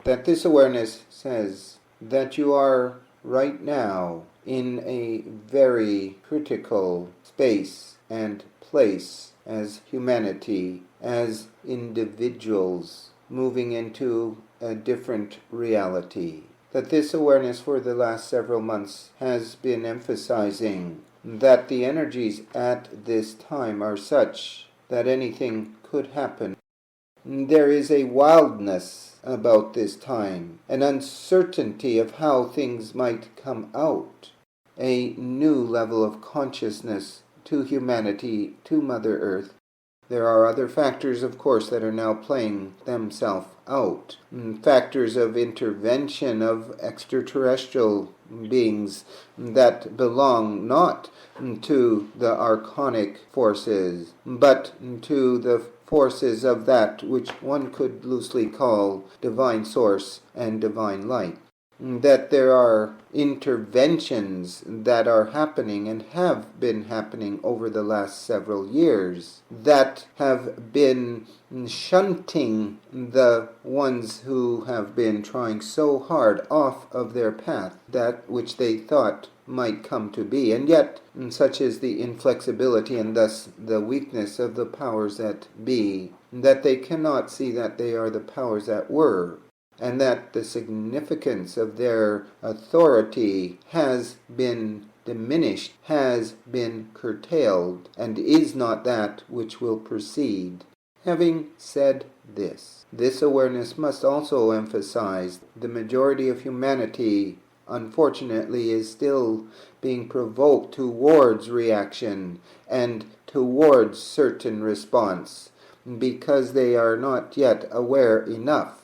That this awareness says that you are right now in a very critical space and place as humanity, as individuals moving into a different reality. That this awareness for the last several months has been emphasizing that the energies at this time are such that anything could happen. There is a wildness about this time, an uncertainty of how things might come out, a new level of consciousness to humanity, to Mother Earth. There are other factors, of course, that are now playing themselves out. Factors of intervention of extraterrestrial beings that belong not to the archonic forces, but to the forces of that which one could loosely call divine source and divine light. That there are interventions that are happening and have been happening over the last several years that have been shunting the ones who have been trying so hard off of their path, that which they thought might come to be. And yet, such is the inflexibility and thus the weakness of the powers that be, that they cannot see that they are the powers that were, and that the significance of their authority has been diminished, has been curtailed, and is not that which will proceed. Having said this awareness must also emphasize the majority of humanity, unfortunately, is still being provoked towards reaction and towards certain response, because they are not yet aware enough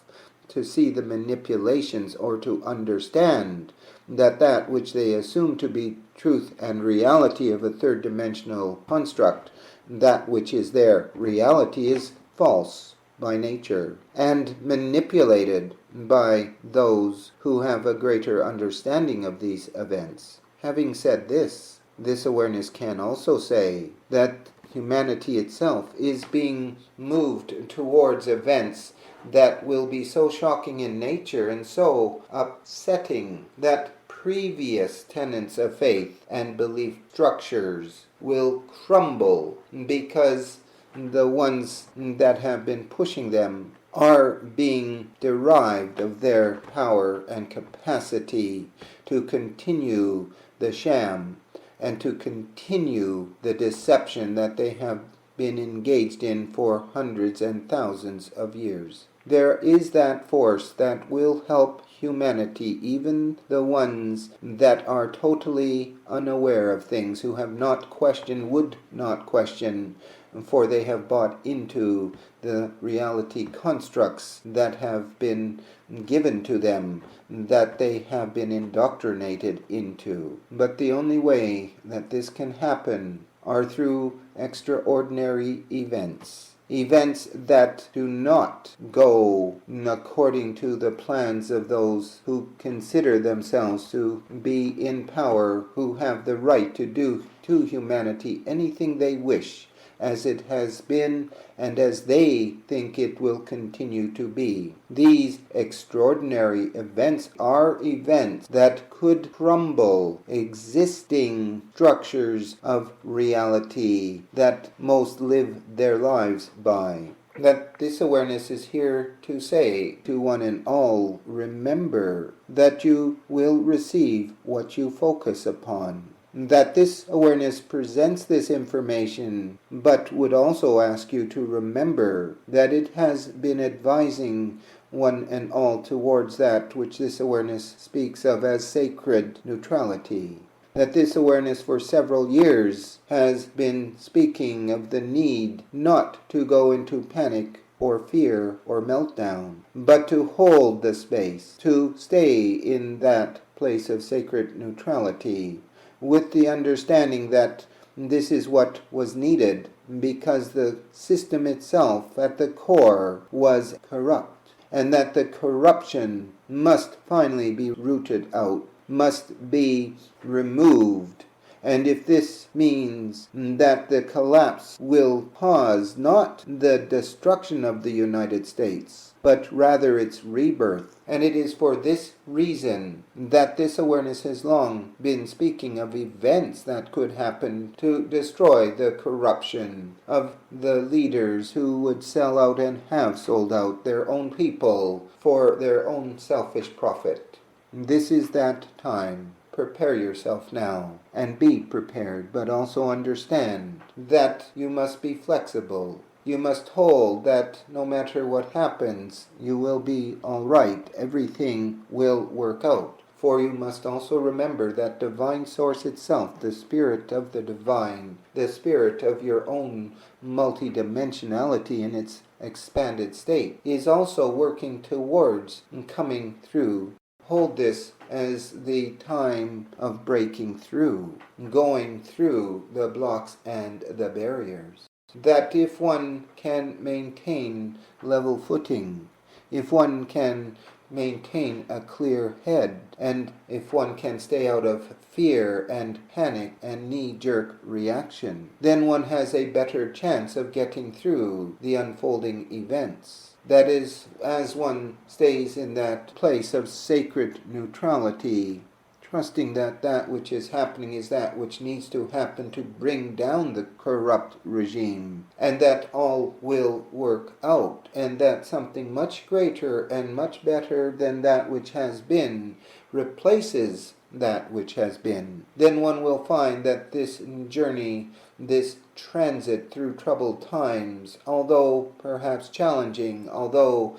to see the manipulations or to understand that which they assume to be truth and reality of a third-dimensional construct, that which is their reality, is false by nature and manipulated by those who have a greater understanding of these events. Having said this awareness can also say that humanity itself is being moved towards events that will be so shocking in nature and so upsetting that previous tenets of faith and belief structures will crumble, because the ones that have been pushing them are being derived of their power and capacity to continue the sham and to continue the deception that they have been engaged in for hundreds and thousands of years. There is that force that will help humanity, even the ones that are totally unaware of things, who have not questioned, would not question, for they have bought into the reality constructs that have been given to them, that they have been indoctrinated into. But the only way that this can happen are through extraordinary events. Events that do not go according to the plans of those who consider themselves to be in power, who have the right to do to humanity anything they wish, as it has been and as they think it will continue to be. These extraordinary events are events that could crumble existing structures of reality that most live their lives by. That this awareness is here to say to one and all, remember that you will receive what you focus upon. That this awareness presents this information, but would also ask you to remember that it has been advising one and all towards that which this awareness speaks of as sacred neutrality. That this awareness for several years has been speaking of the need not to go into panic or fear or meltdown, but to hold the space, to stay in that place of sacred neutrality, with the understanding that this is what was needed, because the system itself at the core was corrupt, and that the corruption must finally be rooted out, must be removed, And if this means that the collapse will cause not the destruction of the United States, but rather its rebirth. And it is for this reason that this awareness has long been speaking of events that could happen to destroy the corruption of the leaders who would sell out and have sold out their own people for their own selfish profit. This is that time. Prepare yourself now, and be prepared, but also understand that you must be flexible. You must hold that no matter what happens, you will be all right. Everything will work out. For you must also remember that divine source itself, the spirit of the divine, the spirit of your own multidimensionality in its expanded state, is also working towards coming through. Hold this as the time of breaking through, going through the blocks and the barriers. That if one can maintain level footing, if one can maintain a clear head, and if one can stay out of fear and panic and knee-jerk reaction, then one has a better chance of getting through the unfolding events. That is, as one stays in that place of sacred neutrality, trusting that that which is happening is that which needs to happen to bring down the corrupt regime, and that all will work out, and that something much greater and much better than that which has been replaces that which has been. Then one will find that this journey, this transit through troubled times, although perhaps challenging, although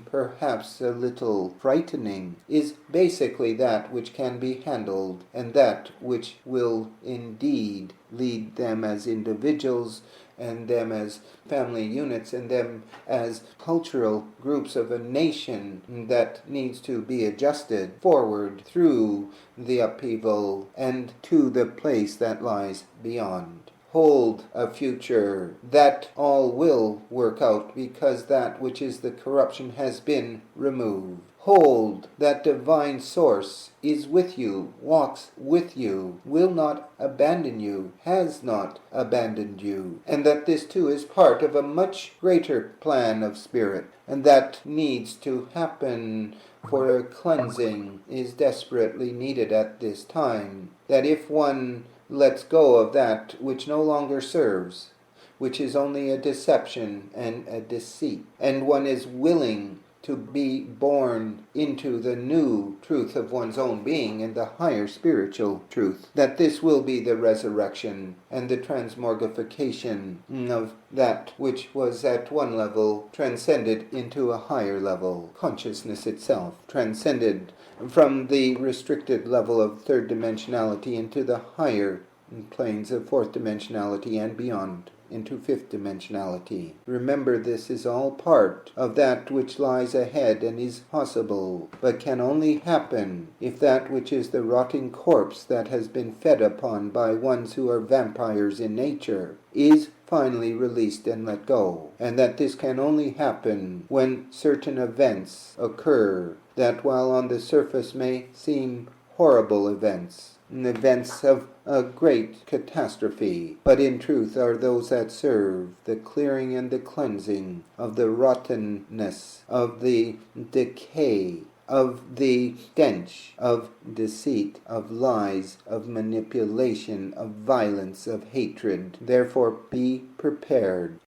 perhaps a little frightening, is basically that which can be handled, and that which will indeed lead them as individuals, and them as family units, and them as cultural groups of a nation that needs to be adjusted forward through the upheaval and to the place that lies beyond. Hold a future that all will work out because that which is the corruption has been removed. Hold that divine source is with you, walks with you, will not abandon you, has not abandoned you, and that this too is part of a much greater plan of spirit, and that needs to happen, for a cleansing is desperately needed at this time. That if one lets go of that which no longer serves, which is only a deception and a deceit, and one is willing to be born into the new truth of one's own being and the higher spiritual truth, that this will be the resurrection and the transmogrification of that which was at one level transcended into a higher level, consciousness itself, transcended from the restricted level of third dimensionality into the higher planes of fourth dimensionality and beyond, into fifth dimensionality. Remember, this is all part of that which lies ahead and is possible, but can only happen if that which is the rotting corpse that has been fed upon by ones who are vampires in nature is finally released and let go, and that this can only happen when certain events occur that, while on the surface may seem horrible events of a great catastrophe, but in truth are those that serve the clearing and the cleansing of the rottenness, of the decay, of the stench, of deceit, of lies, of manipulation, of violence, of hatred. Therefore be prepared.